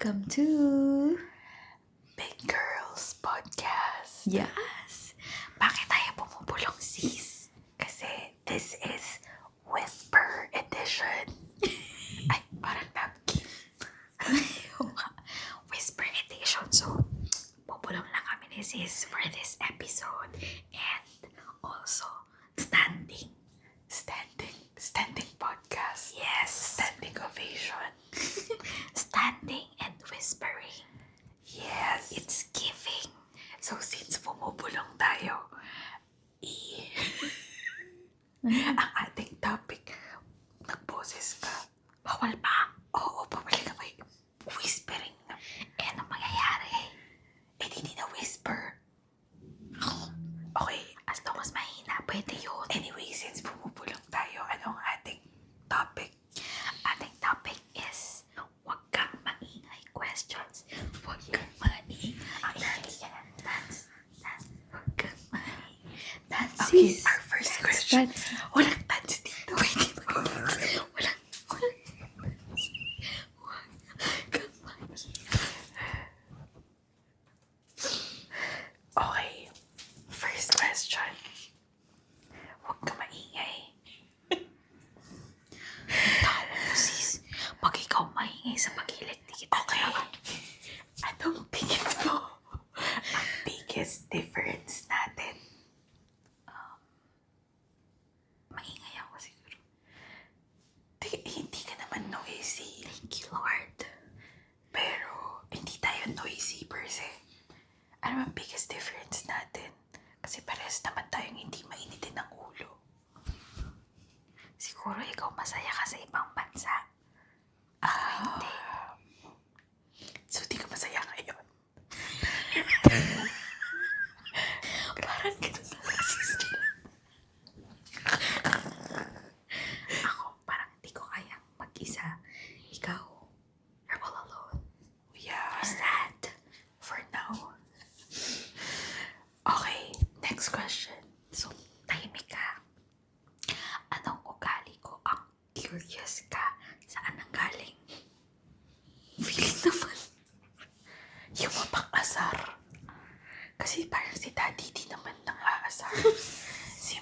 Welcome to Big Girls Podcast. Yes! Bakit tayo bumubulong, sis? Kasi this is Whisper Edition. Ay, parang napkin. Whisper Edition. So, bubulong lang kami ni sis for this episode. And also, standing podcast. Yes! Standing ovation. Standing and whispering. Yes. It's giving. So, since bumubulong tayo, ang ating topic, nagboses ka. Bawal pa. Oo, pabalik ka may whispering na. Anong mangyayari? Di na whisper. Okay. As long as mahina, pwede yun. Anyway, since bumubulong tayo, anong ating topic? Ating topic is huwag kang maingay questions. Huwag kang maingay. That's huwag kang maingay. That's Okay, sis. our first question. Walang dance dito. Pwede ba? Walang huwag kang maingay. Okay. First question. Huwag ka maingay. Tawa mo sis. Pag ikaw maingay sa paghilig, di kita Okay. talaga. Anong tingin mo? Ang biggest difference natin. Maingay ako siguro. Hindi ka naman noisy. Thank you, Lord. Pero, hindi tayo noisy per se. Ano ang biggest difference natin? Kasi parehas naman tayong hindi mainitin ng ulo. Siguro ikaw masaya ka sa ibang bansa. Hindi. So, di ka masaya ngayon? Parang ganun na kasi. Ako, parang hindi ko kayang mag-isa. Ikaw, you're all alone. Yeah. You're sad. For now. Okay, next question. So, tahimik ka. Anong ugali ko ang curious ka? Saan ang galing? Feeling naman. Yung mapang-asar. Kasi parang si daddy di naman nang-aasar. Si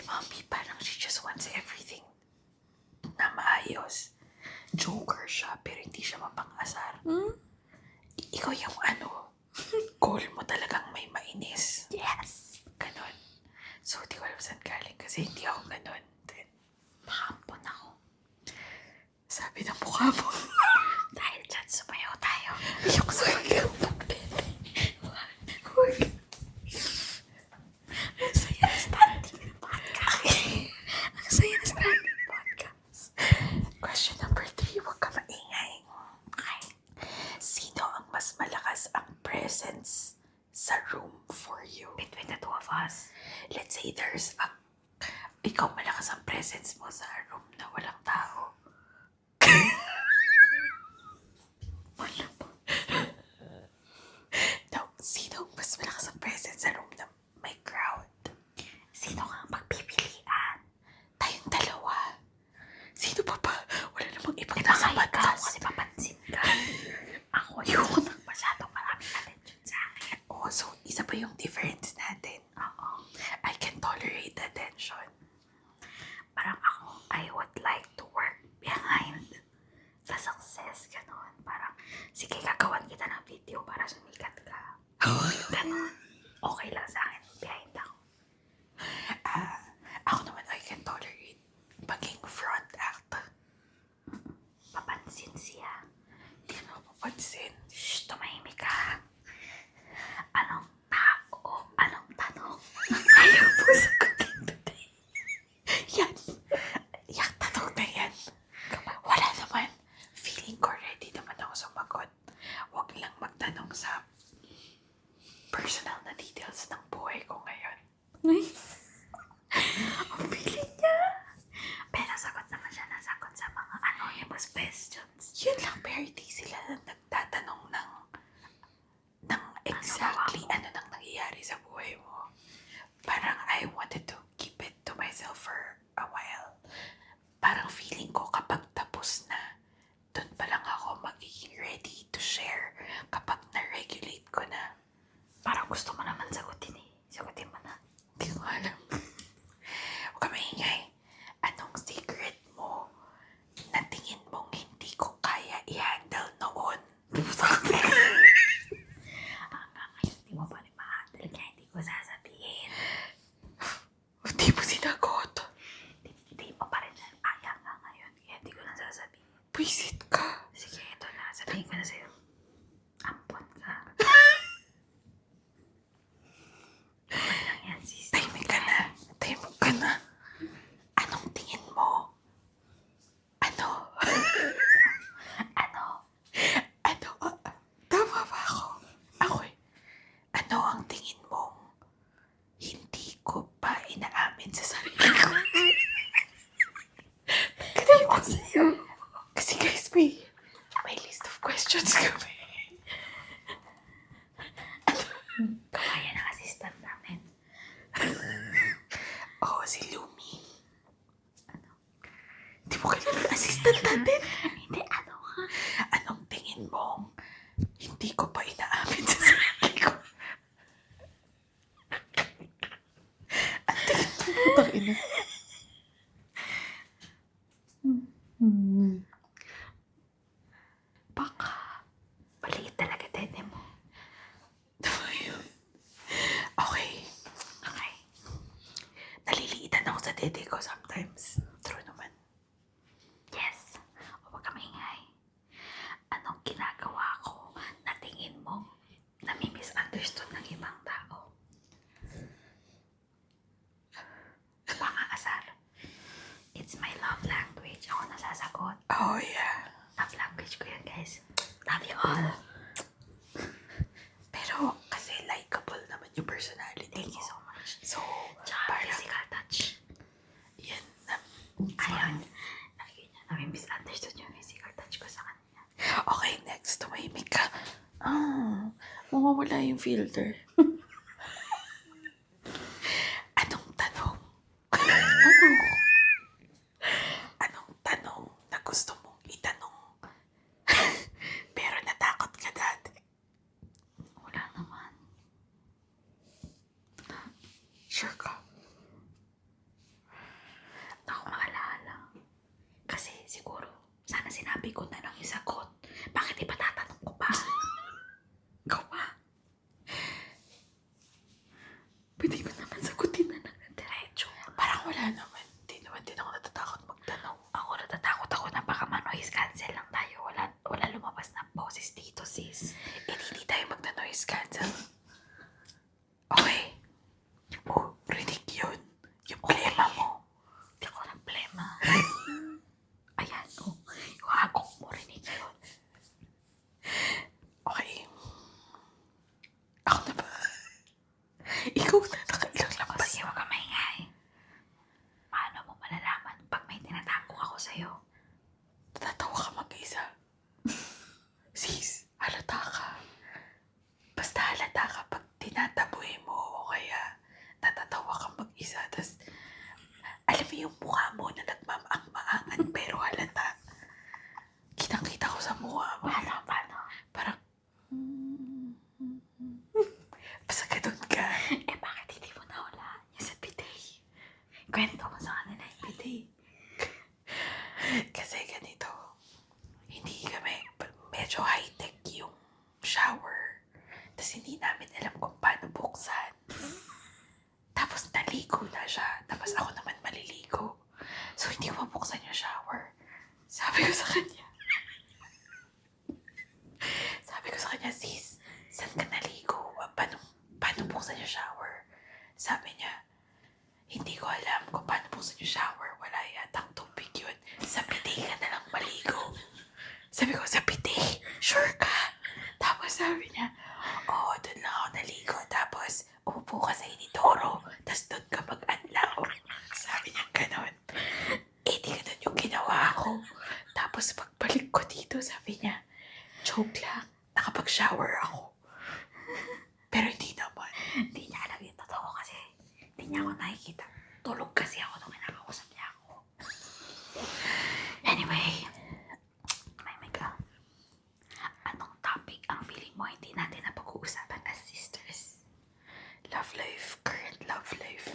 mommy parang she just wants everything na maayos. Joker siya, pero hindi siya mapang-asar. Ikaw yung goal mo talagang may mainis. Yes! Ganon. So, di ko alam saan galing kasi hindi ako ganon. Then, Pahampon ako. sabi ng mukha mo. Dahil dyan, sumayaw tayo. Ayoko sa Huwag. Ang saya na standing podcast. Ang saya na standing podcast. Question number 3, huwag ka maingay. Okay. Sino ang mas malakas ang presence sa room for you? Between the two of us. Let's say ikaw malakas ang presence mo sa room na walang tao. Wala po. No, sino ang mas malakas ang presence sa room na may crowd? Sino kang pagpipilian? Tayong dalawa. Sino pa ba? Wala namang ibang Baka ikaw nakapatas. kasi papansin ka. Ako yung masyadong maraming attention sa akin. Oh, so isa pa yung difference natin. Oo. I can tolerate attention. Parang ako, I would like to work behind the success. Ganon. Parang, sige, gagawan kita ng video para sumikat ka. Ganon. Okay lang sa akin. Behind ako. Ako naman, I can tolerate maging front act. Papansin siya. Hindi ka naman mapansin. Shh, tumahimik ka. Anong tao? Anong tanong? Ayaw po sagutin today. Yan. Yung tanong na yan. Wala naman. Feeling ko ready naman ako sumagot. Huwag lang magtanong sa personal na details ng Assistant natin. Hindi, ano nga? Anong tingin mo? Hindi ko pa inaamin sa sarili ko. Ang tingin mo, putang ina. Baka. Maliit talaga dede mo. Diba yun? Okay. Okay. Naliliitan ako sa dede ko sometimes. True naman. Yes. Huwag ka maingay. Anong ginagawa ko na tingin mo na may misunderstood ng ibang tao? Baka asar. It's my love language. Ako nasasagot. Oh, yeah. Love language ko yan, guys. Love you all. Pero, kasi likable naman yung personality Thank you mo. so much. So, Tsaka parang, physical touch. yan na. Ayun. Lagi niya namin misunderstood yung physical touch ko sa kanya. Okay, next. Tumahimik ka. Mawawala yung filter. Anong tanong? Ano? Anong tanong na gusto mong itanong? Pero natakot ka dati. Wala naman. Sure ka? Hindi ako maalala. Kasi siguro, sana sinabi ko na lang yung sagot. Bakit iba tatanong ko pa? Ikaw pa? Pwede ko naman sagutin na lang ng diretso. Parang wala naman. Hindi naman din ako natatakot magtanong. Ako natatakot ako na baka ma-noise cancel lang tayo. Wala lumabas na boses dito, sis. Hindi tayo magna-noise cancel. Okay. Oh, rinig yun. Yung plema mo. Hindi ako ng plema. Ayan, oh. Yung hagok mo rinig yun. Okay. Ako na ba? Ikaw na nakailang O lampas. sige, huwag ka maingay. Paano mo malalaman pag may tinatago ako sa'yo? Natatawa ka mag-isa. Sis, halata ka. Basta halata ka pag tinataboy mo o kaya natatawa ka mag-isa. Tas, alam mo yung mukha mo na nagmamaang-maangan pero halata. Kitang-kita ko sa mukha mo. Paano? Parang, basta ganun ka. Eh, bakit hindi mo nahulaan yung sa bidet? Kwento mo sa kanila yung bidet. Kasi ganito, hindi kami, medyo high-tech yung shower. Tapos hindi namin alam kung paano buksan. Tapos naligo na siya. Tapos ako naman maliligo. So hindi ko mabuksan yung shower. Sabi ko sa kanya, sis, saan ka naligo? Paano buksan yung shower? Sabi niya, hindi ko alam kung paano buksan yung shower. Wala yatang tubig yun. Sa bidet ka na lang maligo. Sabi ko, sa bidet? Sure ka? Tapos sabi niya, oo, doon lang ako naligo. Tapos, umupo ka sa inidoro. Tapos doon ka mag-anlaw. Sabi niya, ganon. Eh, di ganon yung ginawa ko. Tapos, pagbalik ko dito, sabi niya, joke lang, nakapag-shower ako. Pero hindi naman. Hindi niya alam yung totoo kasi hindi niya ako nakikita. Tulog kasi ako nung kinakausap niya ako. Anyway, may ka. Anong topic ang feeling mo hindi natin na pag-uusapan as sisters? Love life, current love life.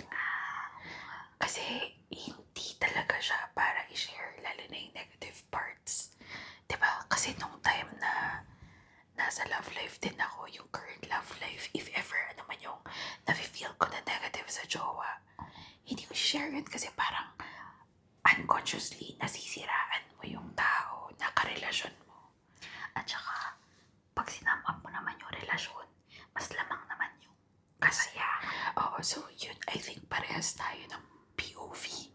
Kasi hindi talaga siya para i-share, lalo na yung negative parts. Diba? Kasi nung time na nasa love life din ako, yung current love life, if ever ano man yung nafe-feel ko na negative sa jowa, hindi ko share yun kasi parang unconsciously nasisiraan mo yung tao na karelasyon mo. At saka, pag sinamap mo naman yung relasyon, mas lamang naman yung kasayahan. Oo, so yun, I think parehas tayo ng POV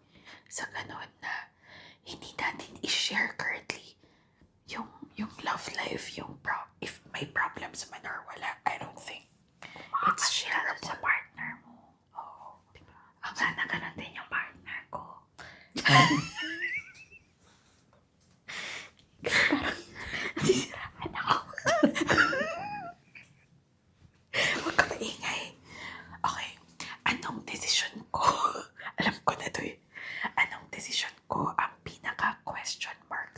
sa ganon na hindi natin i-share currently yung love life, if may problems man or wala, I don't think it's Makakasira sa shareable. partner mo. Oo. Diba? Sana ganun din yung partner ko. Nasisiraan ako. Huwag ka maingay. Okay, anong desisyon ko? Alam ko na to eh. Anong desisyon ko ang pinaka-question mark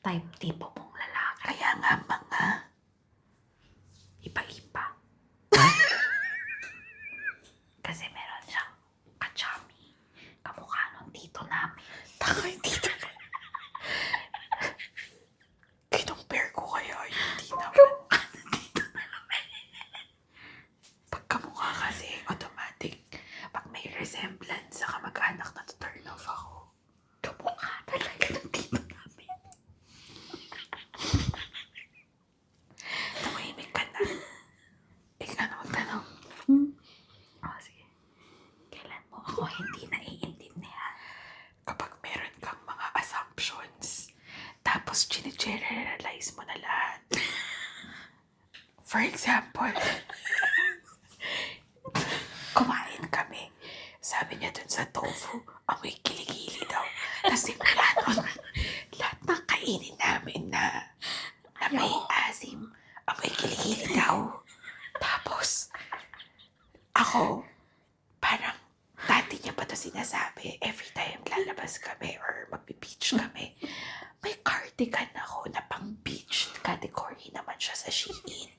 type tipo mong lalaki. Kaya nga mga Iba-iba. Kasi meron siyang kachami. Kamukha nung tito namin. takay dito. Kinumpare ko kaya yun, di naman. Pagkamukha kasi, automatic. Pag may resemblance sa kamag-anak na turn off ako. Kamukha talaga ng tito namin. Tumahimik ka na. Ikaw na magtanong. Oh, sige. Kailan mo ako hindi naiintindihan? Kapag meron kang mga assumptions, tapos gine-generalize mo na lahat. For example, kumain kami. Sabi niya dun sa tofu, amoy kilikili daw. Tapos simula nun, lahat ng kainin namin na may asim, amoy kilikili daw. Tapos, ako, parang dati niya pa to sinasabi every time lalabas kami or magbe-beach kami. May cardigan ako na pang beach category naman siya sa Shein.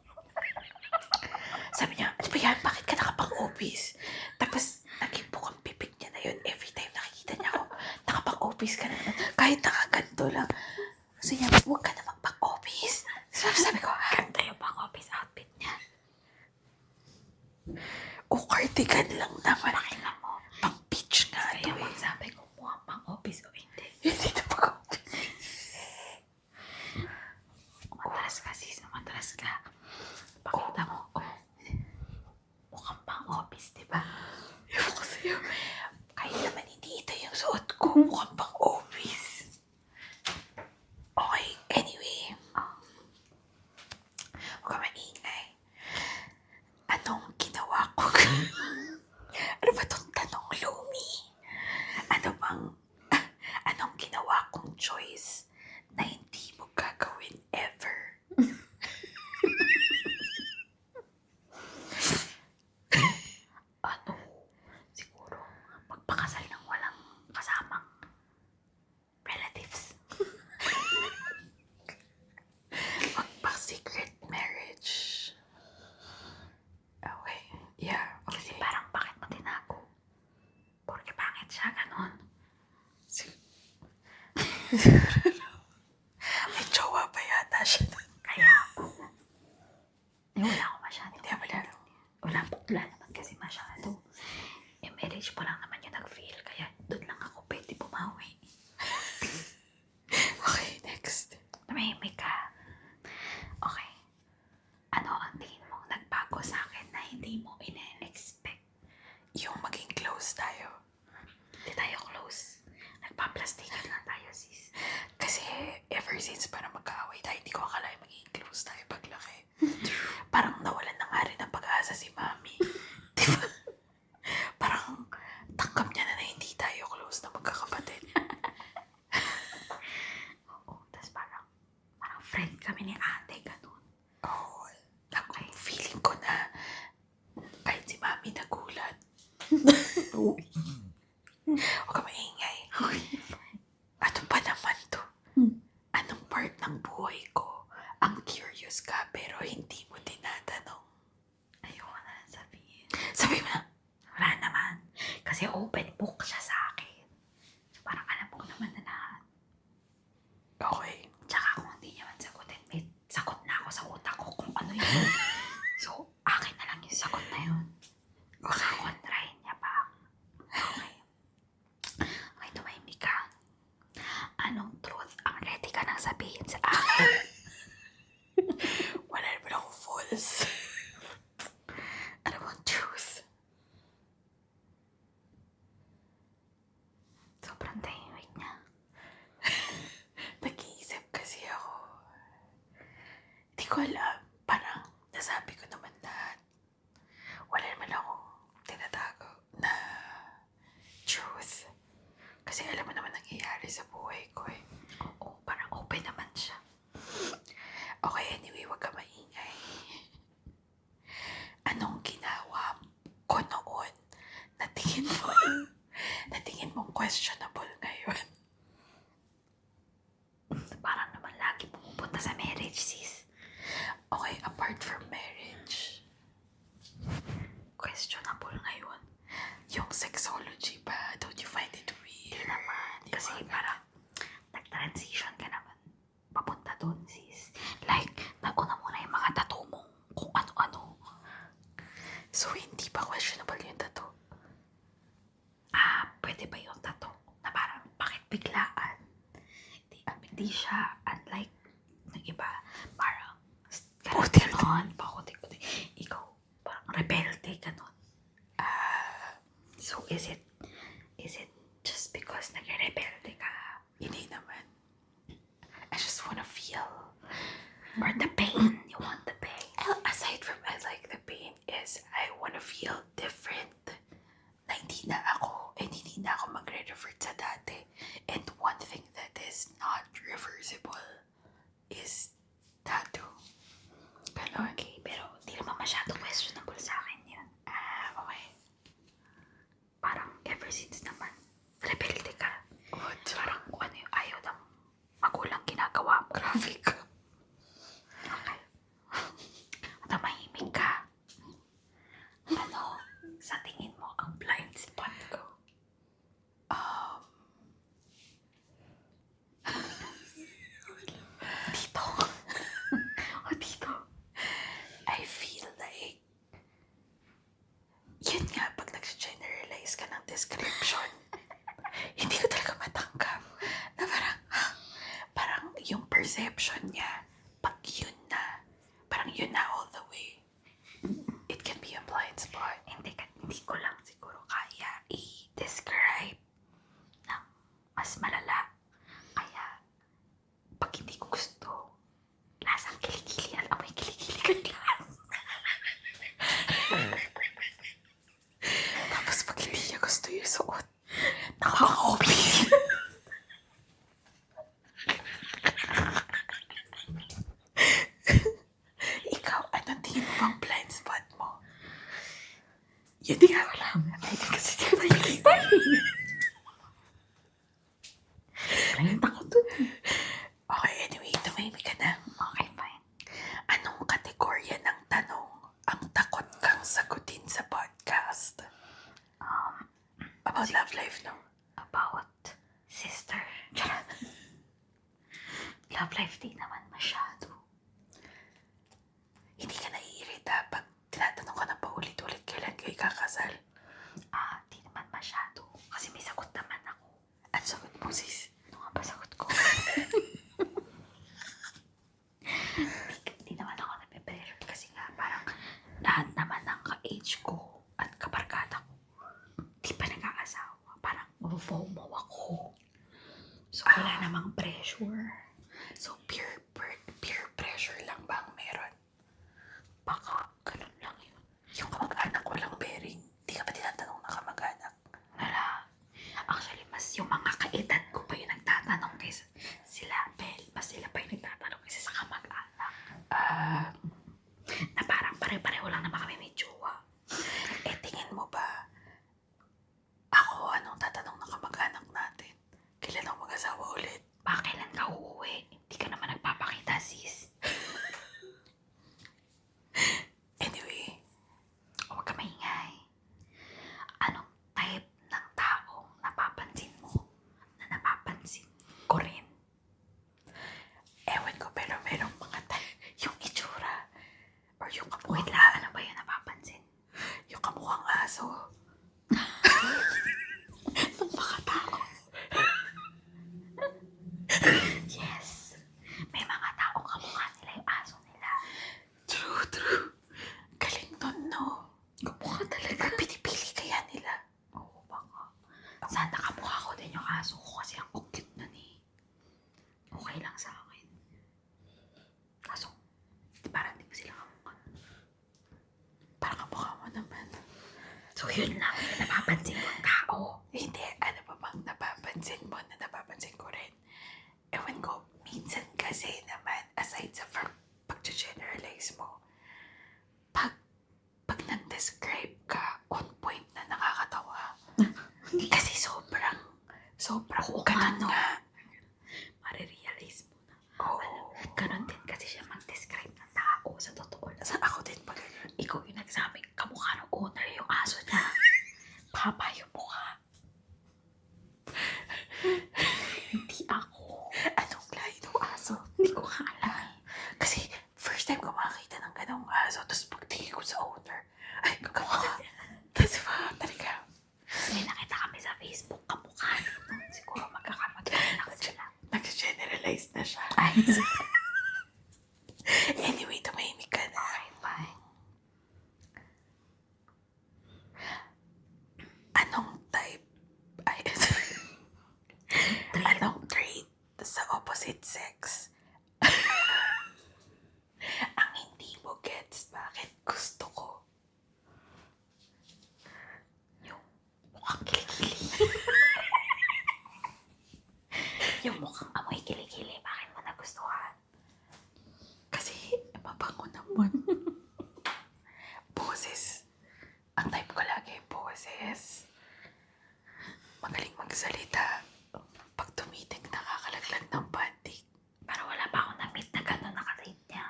Sabi niya, ano ba yan? Bakit ka nakapang-obis? Tapos, naging bukang pipig niya na yun every time nakikita niya ako. Nakapang-obis ka na naman. Kahit nakaganto lang. Sabi niya, huwag ka naman pang-obis. Sabi ko, Ganda yung pang-office outfit niya. cardigan lang naman. Pakinggan mo. Pang beach nga Kaya to eh. magsabi ko mukhang pang-office o hindi. Hindi na pang-obis. Umatras ka, sis. Umatras ka. Pakita mo. Oh. Mukhang pang-office, diba? Ewan ko sa'yo. Kaya naman hindi ito yung suot ko. Mukhang pang-obis. Okay, anyway. Huwag ka maingay. Anong ginawa ko? Ano ba tong tanong, Lumi? Anong ginawa kong choice na hindi mo gagawin ever? Ano? Siguro, magpakasal ng walang kasamang relatives. Magpa-secret marriage. Okay, yeah, Kasi okay. parang bakit mo tinago? Porque pangit siya, ganon. May jowa pa yata siya. Kaya, wala ko masyado. Hindi, wala. Wala naman kasi masyado. Yung marriage pa lang naman yung nag-feel. Kaya doon lang ako pwede bumawi. Okay, next. Tumahimik ka. Okay. Ano ang tingin mong nagbago sa akin na hindi mo ine-expect? Yung maging close tayo. Hindi tayo close. Nagpa-plastikan lang tayo, sis. Kasi ever since parang magkaaway tayo, hindi ko akalain maging close tayo paglaki. Parang nawalan na nga rin ang pag-asa si Mami. Diba? Parang tanggap niya na hindi tayo close na magkakapatid. Oo. Tapos parang friend kami ni ate, ganun. Oo. Feeling ko na kahit si Mami nagulat. Huwag ka maingay. Ano ba naman to? Anong part ng buhay ko ang curious ka pero hindi mo tinatanong? Ayoko na lang sabihin. Sabi mo na, Wala naman. Kasi open book siya sa akin. So parang alam ko naman na lahat. okay. Tsaka kung hindi niya man sagutin, may sagot na ako sa utak ko kung ano yun. So, akin na lang yung sagot na yun. Baka kontrahin niya pa. Okay. Okay, tumahimik ka. Anong truth ang ready ka nang sabihin sa akin? Wala naman akong false. Ano bang truth? Sobrang tahimik niya. Nag-iisip kasi ako. Hindi ko alam. Parang nasabi ko naman lahat. Wala naman akong tinatago na truth. Kasi alam mo naman nangyayari sa buhay ko eh. Oo, parang open naman siya. Okay, anyway, wag ka maingay. Anong ginawa ko noon na tingin mong questionable ngayon? Parang naman Yung sexology ba? Don't you find it weird? Naman, kasi parang nag-transition ka naman papunta doon, sis. Like, nauna mo na yung mga tattoo mo kung ano-ano. So, hindi ba questionable yung tattoo? Pwede ba yung tattoo na parang bakit biglaan? Hindi siya unlike ng iba. Parang ganon, pakuti-kuti. Ikaw, parang rebelde, ganon. So, is it just because nagre-rebelde ka? Hindi naman. I just wanna feel. Or the pain? You want the pain? Aside from I like the pain is I wanna feel different. Na hindi na ako magre-revert sa dati. And one thing that is not reversible is tattoo. Ganon. Okay, pero di naman masyado questionable sa akin yun. Okay. Parang ever since naman, rebelde ka. What? Parang kung ano yung ayaw ng magulang ginagawa mo. Grabe ka. Okay. At mahimik ka. Ano, sa tingin mo, ang blind spot ko? Dito. O dito. I feel like yun nga, pag nag-generalize ka ng description, hindi ko talaga matanggap. Na parang yung perception niya, pag yun na, parang yun na all the way. It can be a blind spot. Hindi ko lang siguro kaya i-describe ng mas malala. Kaya, pag hindi ko gusto, lasang kilikili. Alam mo yung kilikili ka glass. Tapos pag hindi niya gusto yung suot, nakaka-open. Ikaw, anong tingin mo bang blind spot mo? Yun Hindi ko alam. Ay, kasi di ko nakikita eh. Blind ako dun. Okay, anyway, tumahimik ka na. Okay, fine. Anong kategorya ng tanong ang takot kang sagutin sa podcast? About love life, no? About sister. Charot. Love life di naman masyado. Hindi ka naiirita pag tinatanong ka na paulit-ulit kailan kayo ikakasal? Di naman masyado. Kasi may sagot naman ako. Ang sagot mo, sis. Ano nga ba sagot ko? Di naman ako nape-pressure kasi nga parang lahat naman ng ka-age ko at kabarkada ko di pa nag-aasawa. Parang FOMO ako. So wala namang pressure. So, peer pressure lang ba ang meron? Baka ganun lang yun. Yung kamag-anak walang bearing. Di ka ba tinatanong na kamag-anak? Wala. Actually, mas yung mga kaedad ko pa yung nagtatanong kaysa sila, Bel. Mas sila pa yung nagtatanong kaysa sa kamag-anak. Na parang pare-pareho lang naman kami may jowa. Tingin mo ba, ako anong tatanong ng kamag-anak natin? Kailan ako mag-asawa ulit? Baka kailan ka uuwi? Hindi ka naman nagpapakita, sis. Anyway, Huwag ka maingay. Anong type ng tao napapansin mo na napapansin ko rin? ewan ko pero merong mga yung itsura or yung Wait kamukhang, lang, ano ba yung napapansin? yung kamukhang aso. Ng mga tao. Yes. May mga taong kamukha nila yung aso nila. True. Galing nun, no? Kamukha talaga. Pinipili kaya nila. Oo, baka. Sana kamukha ko din yung aso ko kasi ang cute nun eh. Okay lang sa akin. Kaso, parang di ba sila kamukha? Parang kamukha mo naman. So yun lang, yung napapansin kong tao. Hindi, ano pa bang napapansin mo na napapansin ko rin? Ewan ko, minsan kasi naman, aside sa pag-generalize mo, pag nag-describe ka, on point na nakakatawa. Kasi sobrang Oo ganun nga, no? nga. Marirealize mo na. Oo. Ganon din kasi siya mag-describe ng tao sa totoo lang. Sa ako din pa ganun. Ikaw yung nagsabi, kamukha ng owner yung aso niya. Papa yung opposite sex. Ang hindi mo gets bakit gusto ko. Yung mukhang kilikili. Yung mukhang amoy kilikili, bakit mo nagustuhan? Kasi mabango naman. Boses. Ang type ko lagi, boses. Magaling magsalita. Pag tumitig, nakakalaglag ng panty. Pero wala pa akong na-meet na gano'n nakarate niya.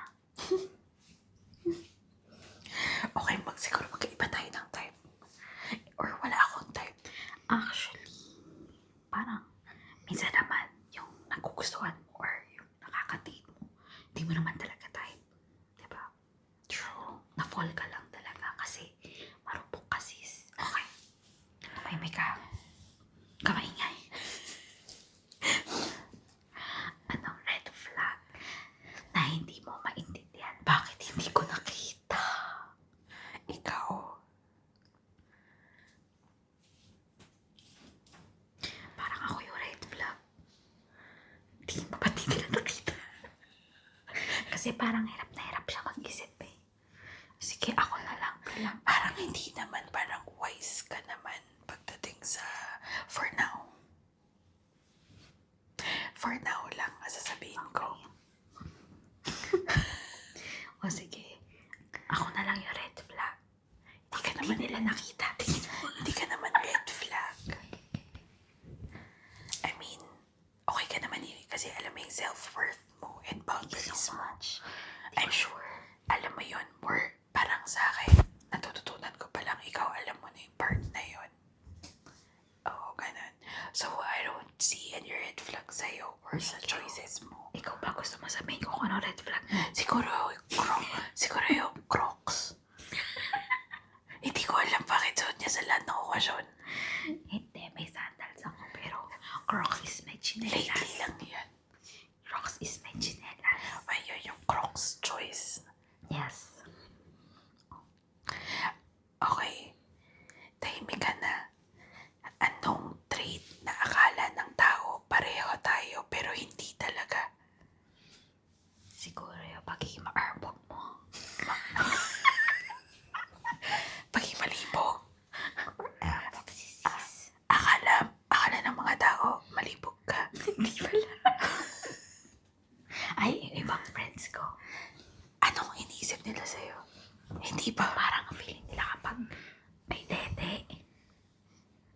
Okay, siguro magkaiba tayo ng type. Or wala akong type. Actually, parang minsan naman yung nagugustuhan mo or yung nakaka-date mo, hindi mo naman talaga type. Diba? True. Na-fall ka lang talaga kasi marupok ka, sis. Okay. Tumahimik ka. Kamaingay. Anong red flag na hindi mo maintindihan? Bakit hindi ko nakita? Ikaw. Parang ako yung red flag. Hindi mo pati nila nakita. Kasi parang hirap na hirap siya mag-isip eh. Sige, ako na lang. Parang hindi naman, parang wise ka naman pagdating sa for now. For now lang, sasabihin ko. O sige, ako na lang yung red flag. Hindi ka Hindi naman, nila nakita. hindi ka naman red flag. I mean, okay ka naman yun kasi alam mo yung self-worth mo and Thank you boundaries so mo. much. I'm sure, alam mo yun, more parang sa akin, natututunan ko pa lang, ikaw alam mo na yung part na yun. Oo, ganun. So, I don't see any red flag sa'yo or sa choices mo. Ikaw ba gusto mo sabihin ko kung ano red flag mo? Siguro yung Crocs. Hindi ko alam bakit suot niya sa lahat ng okasyon. Hindi, may sandals ako pero Crocs is my Lately chinelas. lang yan. Crocs is my chinelas. Ayun yung Crocs choice. Yes. Okay, tahimik ka na. Anong trait na akala ng tao pareho tayo pero hindi talaga? Siguro yung pagiging ma-arbog mo. Paging malibog. Arbog si sis. Akala ng mga tao malibog ka. Hindi pala. Ay, yung ibang friends ko. Anong iniisip nila sa'yo? Hindi ba? Parang feeling nila kapag may dede,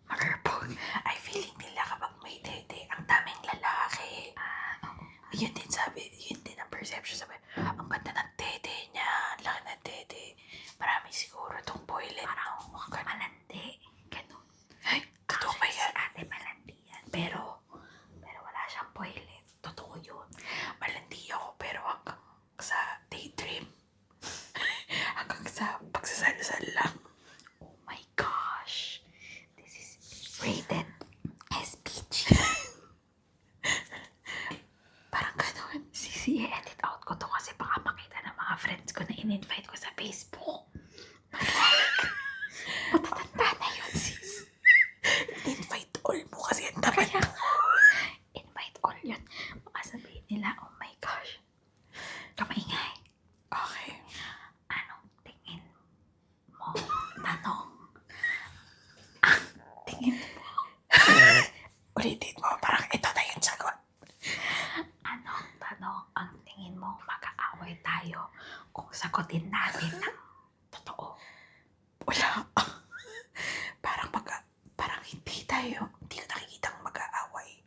ma-arbog. Ay, feeling nila kapag may dede, ang daming lalaki. Yun din ang perception. Sabi, ang ganda ng dede niya, ang laki ng dede. Marami siguro tong boylet. Parang mukhang malandi. Ganun. Ay, totoo ba Actually, yan? si ate malandi yan. Pero wala siyang toilet. Totoo yun. Malandi ako pero hanggang sa daydream. Hanggang sa pagsasal-sal lang. Oh my gosh. This is rated SPG. Parang ganun. Sisi, edit out ko to kasi baka makita ng mga friends ko na in-invite ko sa Facebook. Matatanda na yun, sis. Invite all mo kasi ang tapat Kaya invite all yun. Baka sabihin nila, oh my gosh. Kamaingay. Okay. Anong tingin mo? Tanong. Ang tingin mo? Ulitin mo, parang ito na yung sagot. Anong tanong ang tingin mo mag-aaway tayo kung sagutin natin ng totoo? Wala. Parang hindi ko nakikitang mag-aaway.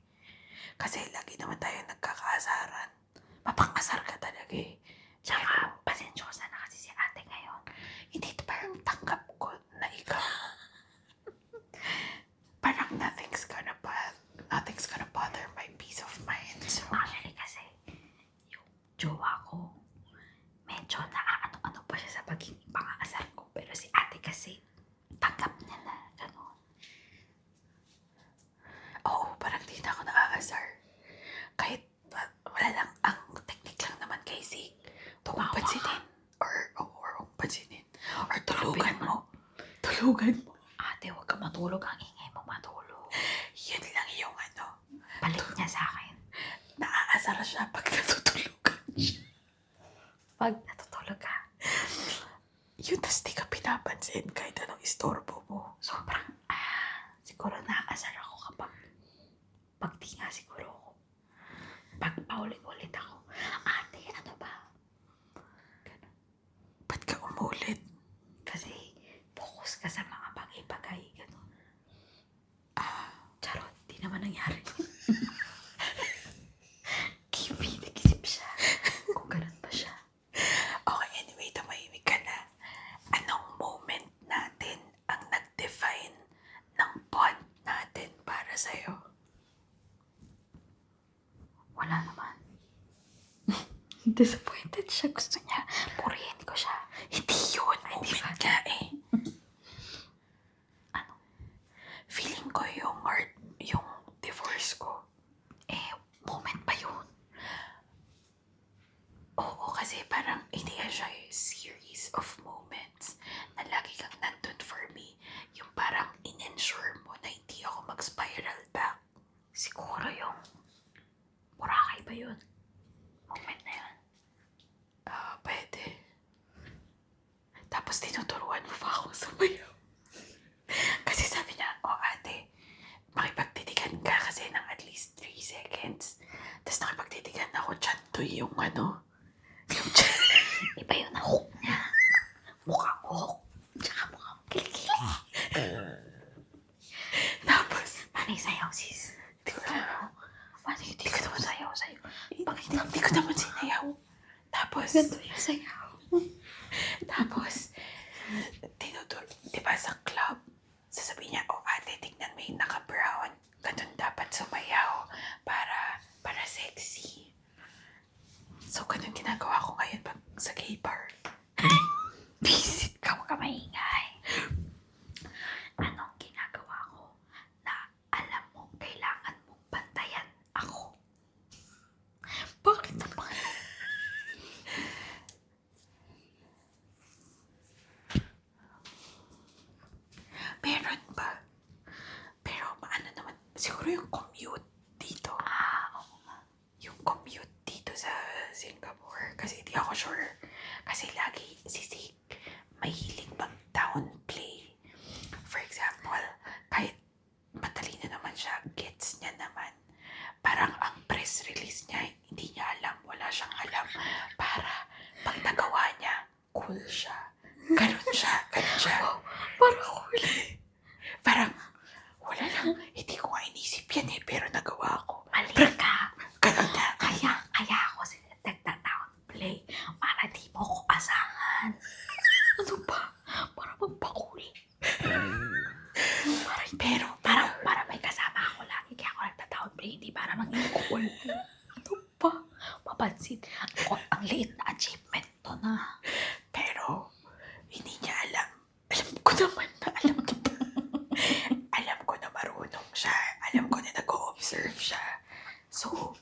Kasi lagi naman tayo nagkakaasaran. Mapang-asar ka talaga eh. Tsaka, pasensyosa na kasi si ate ngayon. Hindi, parang tanggap ko na ikaw. Parang nothing's gonna bother my peace of mind. So, Actually kasi, yung jowa ko, medyo naaano-ano pa siya sa pagiging pang-aasar ko. Pero si ate kasi, tanggap niya na gano'n. oo, parang di na ako naaasar. Kahit wala lang, ang technique lang naman kay Zeke. Huwag pansinin. Or huwag pansinin. Or tulugan mo. Ate, huwag ka matulog. Ang ingay mo matulog. Yun lang yung Palit niya sa akin. naaasar asar siya pag natutulugan siya. Pag natutulog ka, Yun, tas di ka pinapansin kahit anong istorbo mo. sobrang, siguro naaasar ako pag di nga siguro ako. Pag paulit-ulit ako, ate, ano ba? Ba't ka umulit? Kasi focus ka sa mga bagay-bagay, gano'n. Charot, di naman nangyari. Kiwi, nag-isip siya. Kung gano'n ba siya. Okay, anyway, tumahimik ka na. Anong moment natin ang nag-define ng bond natin para sa'yo? Wala naman. Disappointed siya. Gusto niya, purihin ko siya. Hindi yun, moment nga eh. Ano? Feeling ko yung divorce ko. Moment ba yun? Oo, kasi parang hindi siya yung series of moments na lagi kang nandun for me. Yung parang in-ensure mo na hindi ako mag-spiral back. Siguro yung Boracay ba yun? Moment na yun. Pwede. Tapos tinuturuan mo pa ako sumayaw. Kasi sabi niya, ate, makipagtitigan ka kasi ng at least 3 seconds. Tapos nakipagtitigan ako, chantoy yung Iba yun na hook niya. Mukhang hook. Tsaka mukhang kilikili. Tapos, Paano yung sayaw, sis? hindi ko alam. Paano yung di ko naman sayaw sa'yo? Hindi ko naman sinayaw. Tapos, Ganito yung sayaw. Tapos, diba sa club, sasabihin niya, ate, tignan mo yung naka-brown. Ganun dapat sumayaw para sexy. So, ganun ginagawa ko ngayon pag sa gay bar. Visit ka, huwag ka maingay. Anong ginagawa ko na alam mo kailangan mong bantayan ako? Bakit naman? Meron ba? Pero maano naman, siguro yung commute dito. Oo nga. Yung commute dito sa Singapore. Kasi di ako sure. Kasi lagi si Sig mahilig mag-downplay. For example, kahit matalino naman siya, gets niya naman. Parang ang press release niya, hindi niya alam, wala siyang alam. Para pag nagawa niya, cool siya. Ganun siya. Parang huli. Parang, wala lang. Hindi ko nga inisip yan pero nagawa ko. Mali ka. Ganun na. Kaya ako nagta-downplay para di mo ko asahan. Ano ba? Para magpakuli. Para may kasama ako lagi. Kaya ako nagta-downplay. Hindi para maging cool. Ano ba? Mapansin. Ang liit na achievement to na. Pero, hindi niya alam. Alam ko naman na alam niya. Alam ko na marunong siya. Alam ko na nag-o-observe siya. So,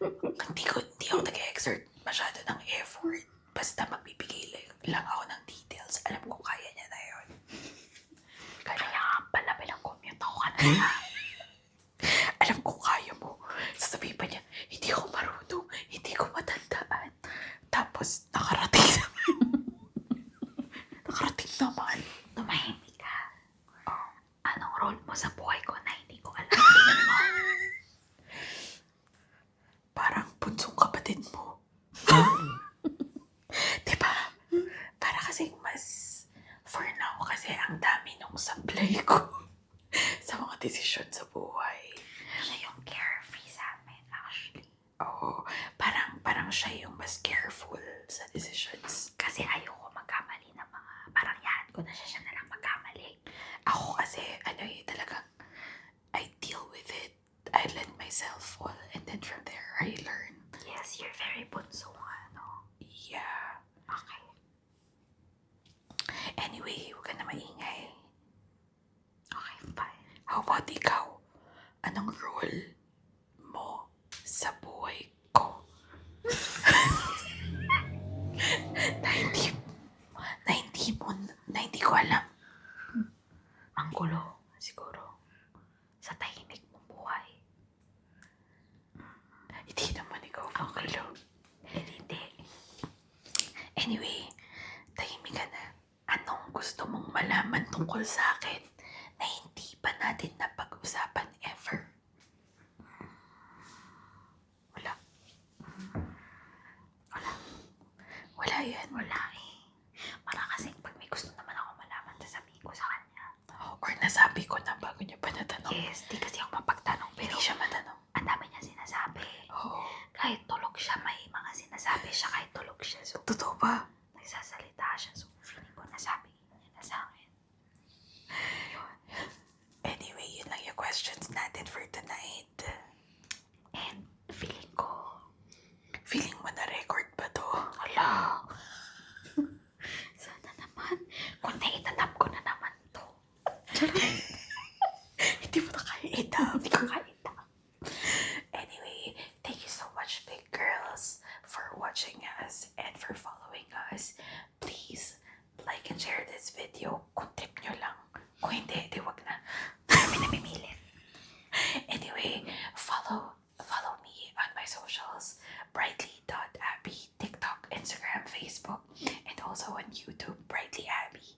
hindi ako nag-exert masyado ng effort. Basta magbibigay lang ako ng details. Alam ko kaya niya na yun. Kaya pala bilang commute ako kanina. Alam ko kaya mo. Sasabihin pa niya, hindi ako marunong. Hindi ko matandaan. Tapos, nakarating naman. Nakarating naman. Tumahimik ka. Anong role mo sa buhay ko na hindi ko alam? Parang bunsong kapatid mo. Diba? Para kasing mas, for now, kasi ang dami nung sablay ko sa mga desisyon sa buhay. Siya yung carefree sa amin, actually. Oo, parang siya yung mas careful sa decisions. Kasi ayoko magkamali ng mga, parang yahan ko na siya na lang magkamali. Ako kasi, talagang, I deal with it. I let myself fall and then from there, I learn. Yes, you're very bunso nga, no? Yeah. Okay. Anyway, huwag ka na maingay. Okay, fine. How about ikaw? Anong role mo sa buhay ko? na hindi ko alam. Ang gulo, siguro. Sa tahimik mong buhay. Hindi naman ikaw. Okay. Hindi. Anyway, tahimik ka na. Anong gusto mong malaman tungkol sa akin na hindi pa natin napag-usapan ever? Wala. Wala yan. Wala eh. Parang kasi pag may gusto naman ako malaman, sasabihin ko sa kanya. Or nasabi ko na bago niya pa natanong. Yes, di kasi ako mapagtanong pero Hindi siya matanong. ang dami niya sinasabi. Oo. Kahit tulog siya, may mga sinasabi siya kahit tulog siya. So, Totoo ba? nagsasalita siya. So, feeling ko nasabi niya na sa akin. Anyway, yun lang yung questions natin for tonight. And feeling ko, Feeling mo na record ba to? wala. Sana naman, kung naitatap ko na naman to. Hindi mo na kaya itap. Hindi ko kaitap. Anyway, thank you so much, big girls, for watching us and for following us. Please like and share this video kung trip nyo lang. Kung hindi, di wag na. Kami namimilit. Anyway, follow me on my socials, brightly.abby, TikTok, Instagram, Facebook, and also on YouTube, Brightly Abby.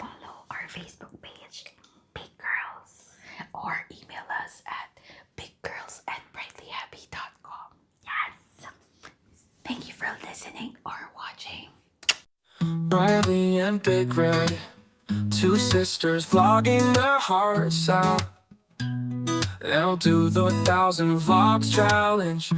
Follow our Facebook page, Big Girls. Or email us at biggirls@brightlyabby.com. Yes. Thank you for listening or watching. Riley and Big Red, two sisters vlogging their hearts out. They'll do the 1,000 vlogs challenge.